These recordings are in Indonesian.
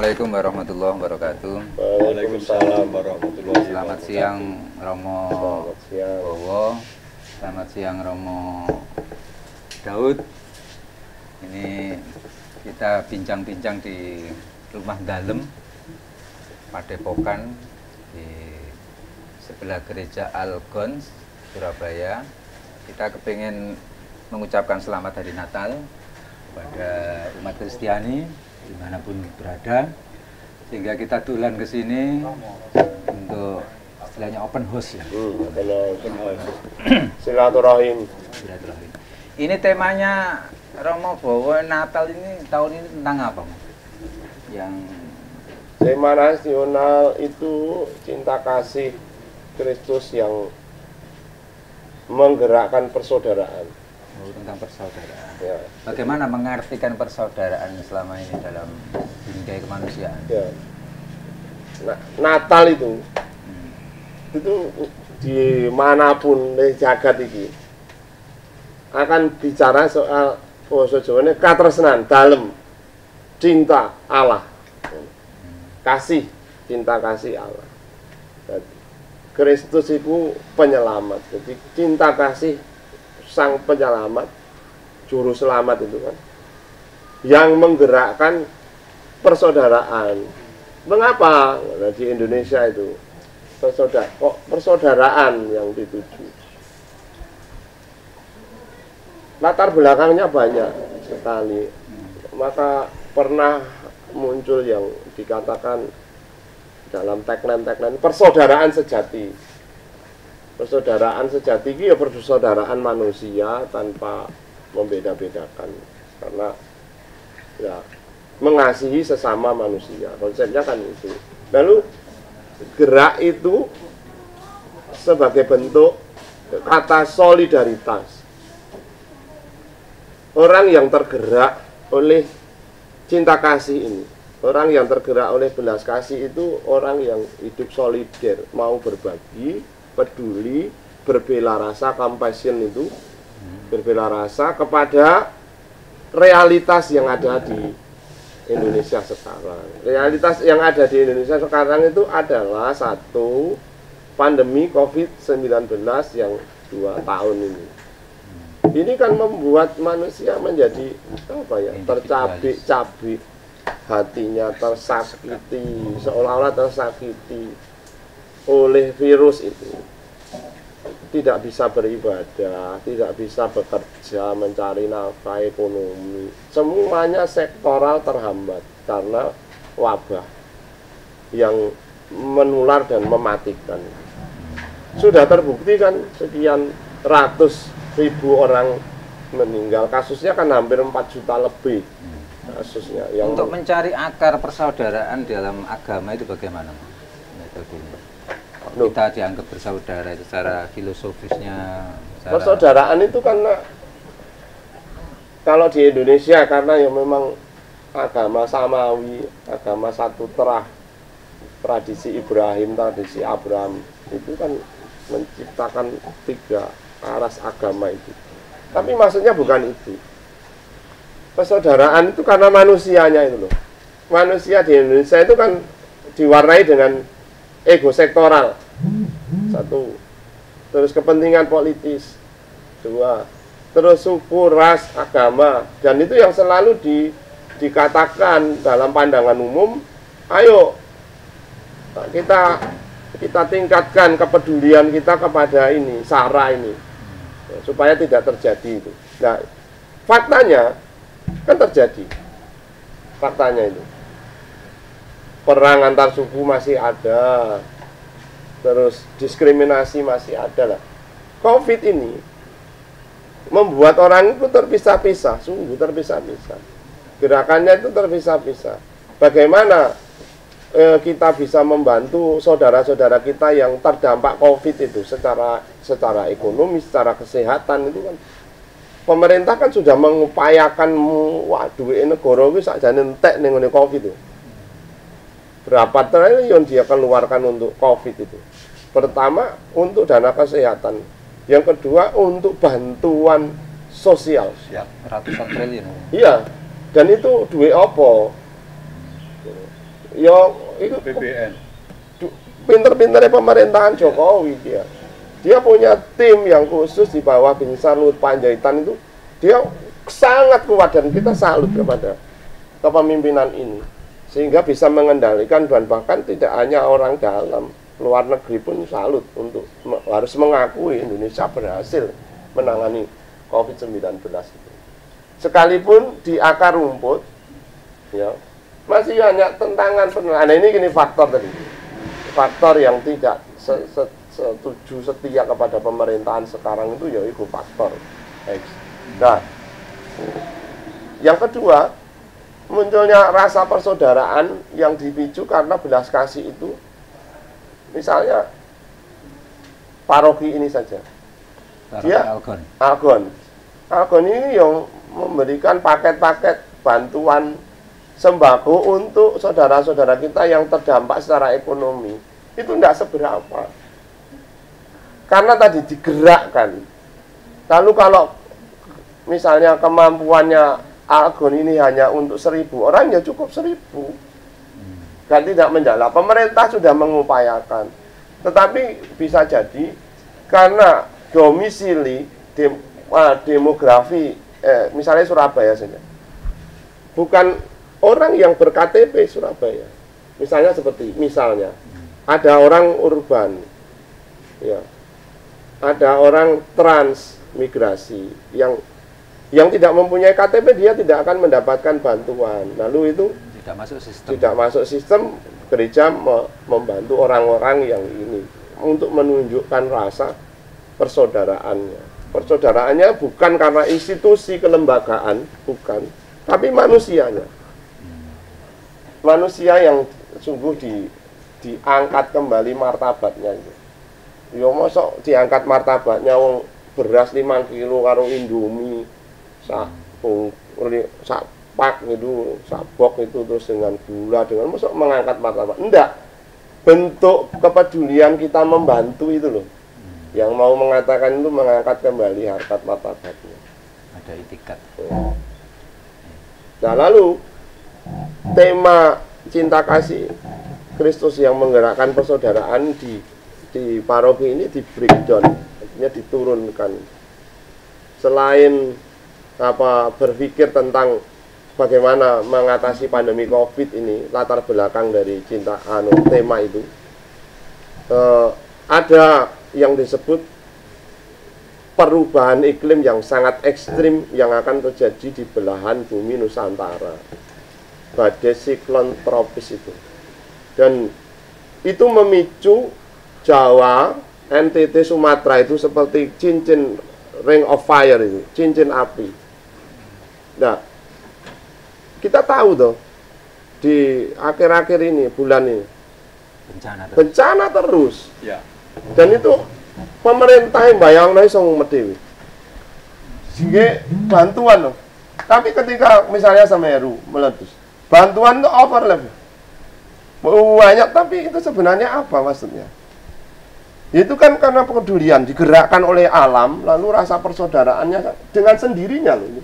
Assalamualaikum warahmatullahi wabarakatuh. Waalaikumsalam warahmatullahi wabarakatuh. Selamat siang Romo Selamat siang. Bowo. Selamat siang Romo Daud. Ini kita bincang-bincang di rumah dalem Padepokan di sebelah gereja Al-Gons, Surabaya. Kita kepingin mengucapkan selamat hari Natal kepada umat Kristiani dimanapun berada, sehingga kita tulen ke sini untuk istilahnya open house ya. Silaturahim. Silaturahim. Ini temanya Romo Bowo Natal ini tahun ini tentang apa, Mas? Yang Tema nasional itu cinta kasih Kristus yang menggerakkan persaudaraan. tentang persaudaraan. Ya. Bagaimana mengartikan persaudaraan selama ini dalam bingkai kemanusiaan? Ya. Natal itu dimanapun di jagat ini akan bicara soal basa Jawane katresnan dalem cinta Allah, kasih, cinta kasih Allah. Jadi, Kristus itu penyelamat. Jadi cinta kasih sang penyelamat, juru selamat itu kan, yang menggerakkan persaudaraan. Mengapa? Nah, di Indonesia itu persaudaraan yang dituju. Latar belakangnya banyak sekali. Maka pernah muncul yang dikatakan dalam tagline persaudaraan sejati. Persaudaraan sejati itu ya persaudaraan manusia tanpa membeda-bedakan, karena ya mengasihi sesama manusia, konsepnya kan itu. Lalu gerak itu sebagai bentuk kata solidaritas. Orang yang tergerak oleh cinta kasih ini, orang yang tergerak oleh belas kasih itu orang yang hidup solider, mau berbagi, peduli, berbela rasa, compassion itu berbela rasa kepada realitas yang ada di Indonesia sekarang. Realitas yang ada di Indonesia sekarang itu adalah satu, pandemi COVID-19 yang 2 tahun ini. Ini kan membuat manusia menjadi apa ya, tercabik-cabik, hatinya tersakiti, seolah-olah tersakiti oleh virus itu. Tidak bisa beribadah, tidak bisa bekerja, mencari nafkah ekonomi. Semuanya sektoral terhambat karena wabah yang menular dan mematikan. Sudah terbukti kan sekian ratus ribu orang meninggal. Kasusnya kan hampir 4 juta lebih kasusnya. Yang untuk mencari akar persaudaraan dalam agama itu bagaimana metodenya? Kita dianggap bersaudara itu secara filosofisnya. Persaudaraan itu karena kalau di Indonesia karena yang memang agama samawi, agama satu terah, tradisi Ibrahim, tradisi Abraham itu kan menciptakan 3 aras agama itu. Tapi maksudnya bukan itu. Persaudaraan itu karena manusianya itu loh. Manusia di Indonesia itu kan diwarnai dengan ego sektoral, 1, terus kepentingan politis, 2, terus suku, ras, agama, dan itu yang selalu dikatakan dalam pandangan umum. Ayo kita tingkatkan kepedulian kita kepada ini, SARA ini, supaya tidak terjadi itu. Nah, faktanya kan terjadi, faktanya itu. Perang antar suku masih ada, terus diskriminasi masih ada lah. COVID ini membuat orang itu terpisah-pisah, sungguh terpisah-pisah. Gerakannya itu terpisah-pisah. Bagaimana kita bisa membantu saudara-saudara kita yang terdampak COVID itu secara ekonomi, secara kesehatan itu kan. Pemerintah kan sudah mengupayakan, waduh negara ini sakjane entek ning ngene COVID itu. Berapa triliun dia keluarkan untuk COVID itu. Pertama, untuk dana kesehatan. Yang kedua, untuk bantuan sosial. Ratusan triliun. Iya, dan itu duit apa? Yo itu BBN. pinter-pinternya pemerintahan Jokowi dia. Dia punya tim yang khusus di bawah Binsar Luhut Panjaitan itu. Dia sangat kuat dan kita salut kepada kepemimpinan ini. Sehingga bisa mengendalikan dan bahkan tidak hanya orang dalam, luar negeri pun salut untuk harus mengakui Indonesia berhasil menangani COVID-19 itu. Sekalipun di akar rumput, ya, masih banyak tentangan penelitian. Nah, ini gini faktor tadi. Faktor yang tidak setuju setia kepada pemerintahan sekarang itu yaitu faktor X. Nah, yang kedua, munculnya rasa persaudaraan yang dipicu karena belas kasih itu. Misalnya paroki ini saja. Dia Algon ini yang memberikan paket-paket bantuan sembako untuk saudara-saudara kita yang terdampak secara ekonomi. Itu tidak seberapa. Karena tadi digerakkan. Lalu kalau misalnya kemampuannya Algon ini hanya untuk 1.000 orang, ya cukup 1.000. Dan tidak menjalar. Pemerintah sudah mengupayakan. Tetapi bisa jadi karena domisili demografi, misalnya Surabaya saja. Bukan orang yang ber-KTP Surabaya. Misalnya ada orang urban, ya, ada orang transmigrasi yang tidak mempunyai KTP, dia tidak akan mendapatkan bantuan. Lalu itu tidak masuk sistem. Gereja membantu orang-orang yang ini untuk menunjukkan rasa persaudaraannya. Persaudaraannya bukan karena institusi kelembagaan, bukan, tapi manusianya. Manusia yang sungguh diangkat kembali martabatnya itu. Ya mosok diangkat martabatnya wong beras 5 kilo karo Indomie sak pak itu, sabok itu terus dengan gula, dengan mosok mengangkat martabat. Enggak. Bentuk kepedulian kita membantu itu loh. Yang mau mengatakan itu mengangkat kembali harkat martabatnya. Ada itikat. Nah, lalu tema cinta kasih Kristus yang menggerakkan persaudaraan di paroki ini di breakdown, artinya diturunkan. Selain berpikir tentang bagaimana mengatasi pandemi COVID ini, latar belakang dari tema itu, ada yang disebut perubahan iklim yang sangat ekstrim yang akan terjadi di belahan bumi Nusantara. Badai siklon tropis itu. Dan itu memicu Jawa, NTT, Sumatera itu seperti cincin ring of fire itu, cincin api. Nah, kita tahu toh di akhir-akhir ini, bulan ini bencana terus. Ya. Dan itu pemerintah yang bayang iso medhewe. Sehingga bantuan loh. Tapi ketika misalnya Semeru meletus, bantuan itu overlap. Banyak, tapi itu sebenarnya apa maksudnya? Itu kan karena pedulian digerakkan oleh alam, lalu rasa persaudaraannya dengan sendirinya loh.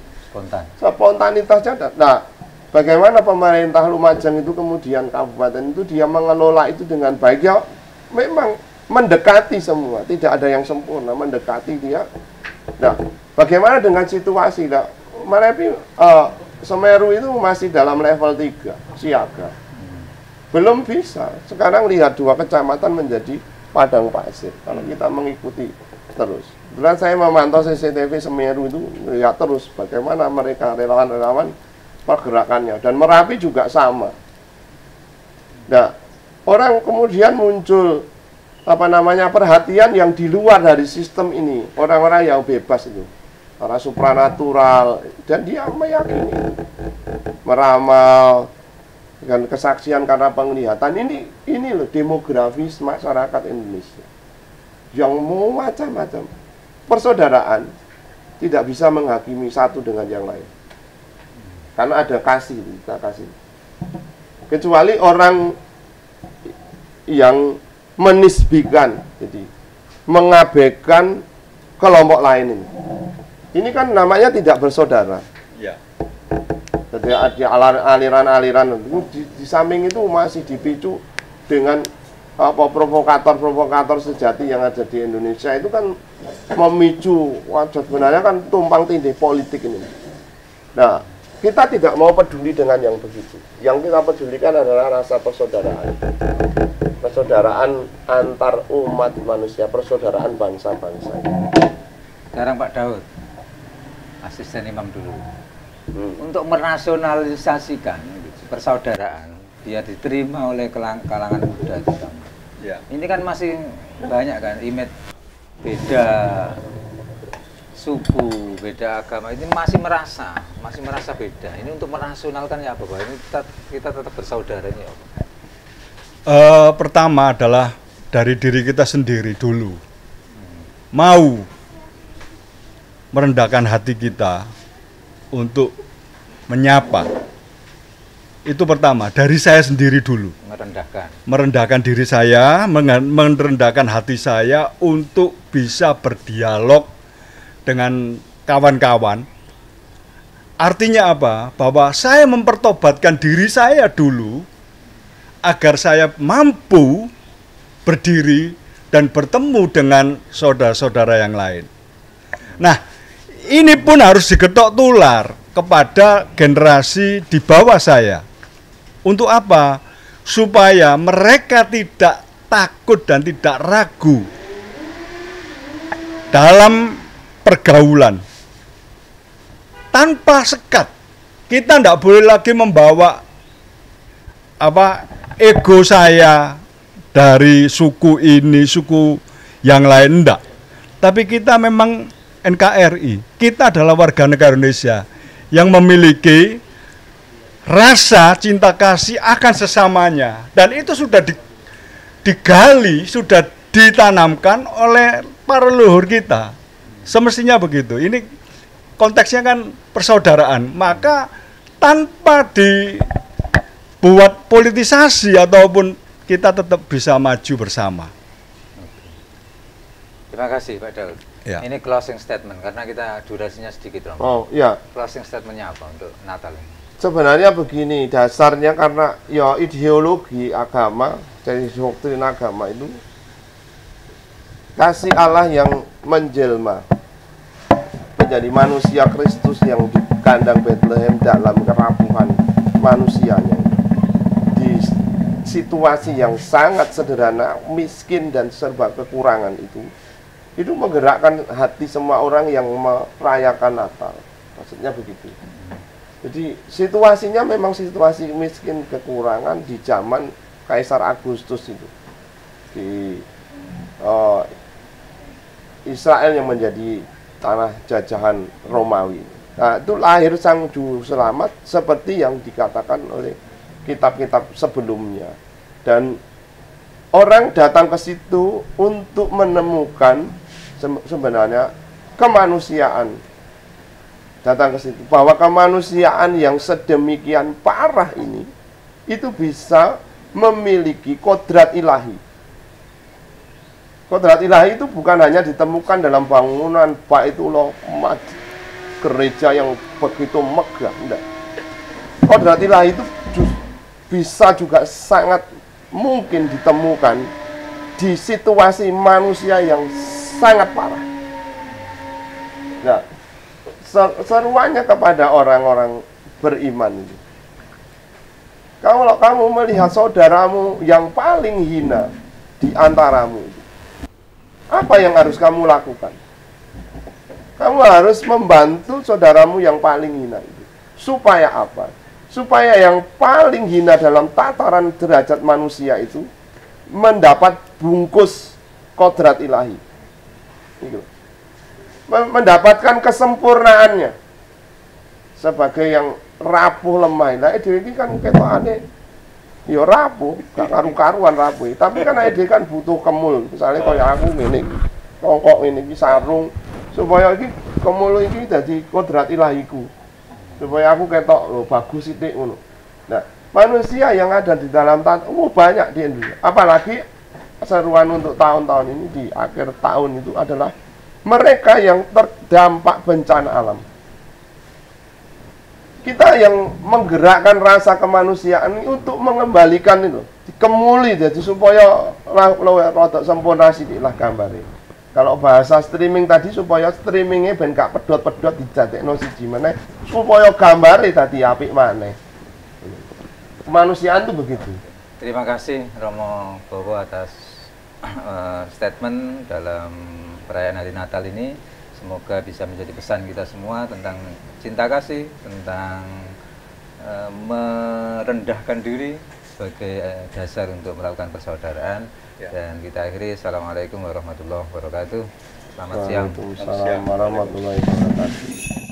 Spontanitasnya. Nah, bagaimana pemerintah Lumajang itu kemudian kabupaten itu dia mengelola itu dengan baik, ya memang mendekati semua, tidak ada yang sempurna, mendekati dia. Nah, bagaimana dengan situasi? Nah, Semeru itu masih dalam level 3 siaga, belum bisa. Sekarang lihat 2 kecamatan menjadi padang pasir kalau kita mengikuti terus. Kemudian saya memantau CCTV Semeru itu, lihat terus bagaimana mereka relawan-relawan pergerakannya, dan Merapi juga sama. Nah, orang kemudian muncul perhatian yang di luar dari sistem ini, orang-orang yang bebas itu, para supranatural, dan dia meyakini, meramal dengan kesaksian karena penglihatan. Ini loh demografis masyarakat Indonesia yang mau macam-macam. Persaudaraan tidak bisa menghakimi satu dengan yang lain, karena ada kasih, kita kasih. Kecuali orang yang menisbikan, jadi mengabaikan kelompok lain ini. Ini kan namanya tidak bersaudara. Ya. ada aliran-aliran di samping itu masih dipicu dengan apa provokator sejati yang ada di Indonesia itu kan memicu sebenarnya kan tumpang tindih politik ini. Nah, kita tidak mau peduli dengan yang begitu. Yang kita pedulikan adalah rasa persaudaraan. Persaudaraan antar umat manusia, persaudaraan bangsa-bangsa. Sekarang Pak Daud, asisten imam dulu. Untuk menasionalisasikan persaudaraan biar diterima oleh kalangan muda terutama. Ya. Ini kan masih banyak kan image beda suku, beda agama, ini masih merasa beda. Ini untuk menasionalkan ya apa Pak? Ini kita tetap bersaudara ini apa? Pertama adalah dari diri kita sendiri dulu. Mau merendahkan hati kita untuk menyapa. Itu pertama, dari saya sendiri dulu. Merendahkan diri saya, merendahkan hati saya untuk bisa berdialog dengan kawan-kawan. Artinya apa? Bahwa saya mempertobatkan diri saya dulu agar saya mampu berdiri dan bertemu dengan saudara-saudara yang lain. Nah, ini pun harus digetok tular kepada generasi di bawah saya. Untuk apa? Supaya mereka tidak takut dan tidak ragu dalam pergaulan. Tanpa sekat. Kita tidak boleh lagi membawa ego saya dari suku ini, suku yang lain, enggak. Tapi kita memang NKRI. Kita adalah warga negara Indonesia yang memiliki rasa cinta kasih akan sesamanya, dan itu sudah digali, sudah ditanamkan oleh para leluhur kita. Semestinya begitu. Ini konteksnya kan persaudaraan, maka tanpa dibuat politisasi ataupun kita tetap bisa maju bersama. Terima kasih Pak Daud. Ya. Ini closing statement karena kita durasinya sedikit, Om. Oh iya. Closing statementnya apa untuk Natal ini? Sebenarnya begini, dasarnya karena ya ideologi agama, dari doktrin agama itu kasih Allah yang menjelma menjadi manusia Kristus yang di kandang Bethlehem dalam kerapuhan manusianya, di situasi yang sangat sederhana, miskin dan serba kekurangan itu menggerakkan hati semua orang yang merayakan Natal. Maksudnya begitu. Jadi situasinya memang situasi miskin kekurangan di zaman Kaisar Agustus itu, di Israel yang menjadi tanah jajahan Romawi. Nah, itu lahir Sang Juru Selamat seperti yang dikatakan oleh kitab-kitab sebelumnya. Dan orang datang ke situ untuk menemukan sebenarnya kemanusiaan. Datang ke situ bahwa kemanusiaan yang sedemikian parah ini itu bisa memiliki kodrat ilahi. Kodrat ilahi itu bukan hanya ditemukan dalam bangunan Baitullah, gereja yang begitu megah, enggak. Kodrat ilahi itu bisa juga sangat mungkin ditemukan di situasi manusia yang sangat parah. Nah, seruannya kepada orang-orang beriman itu, kalau kamu melihat saudaramu yang paling hina di antaramu, apa yang harus kamu lakukan? Kamu harus membantu saudaramu yang paling hina itu. Supaya apa? Supaya yang paling hina dalam tataran derajat manusia itu mendapat bungkus kodrat ilahi. Gitu. Mendapatkan kesempurnaannya sebagai yang rapuh lemah. Nah, ini kan ketokane ya rapuh, gak karu-karuan rapuh. Tapi kan ide kan butuh kemul. Misalnya kayak aku ngene iki, tongkok ngene iki sarung supaya iki kemul iki dadi kodrat ilahiku. Supaya aku ketok lho bagus sithik ngono. Nah, manusia yang ada di dalam banyak di Indonesia. Apalagi seruan untuk tahun-tahun ini di akhir tahun itu adalah mereka yang terdampak bencana alam. kita yang menggerakkan rasa kemanusiaan ini untuk mengembalikan itu, dikemuli jadi supaya rada sempurna sithik lah gambare. Kalau bahasa streaming tadi supaya streamingnya ben gak pedot-pedot dijadekno siji meneh supaya gambare tadi apik maneh. Kemanusiaan itu begitu. Terima kasih Romo Bowo atas statement dalam perayaan hari Natal ini. Semoga bisa menjadi pesan kita semua tentang cinta kasih, tentang merendahkan diri sebagai dasar untuk melakukan persaudaraan. Dan kita akhiri, Assalamualaikum warahmatullahi wabarakatuh. Selamat siang. Waalaikumsalam warahmatullahi wabarakatuh.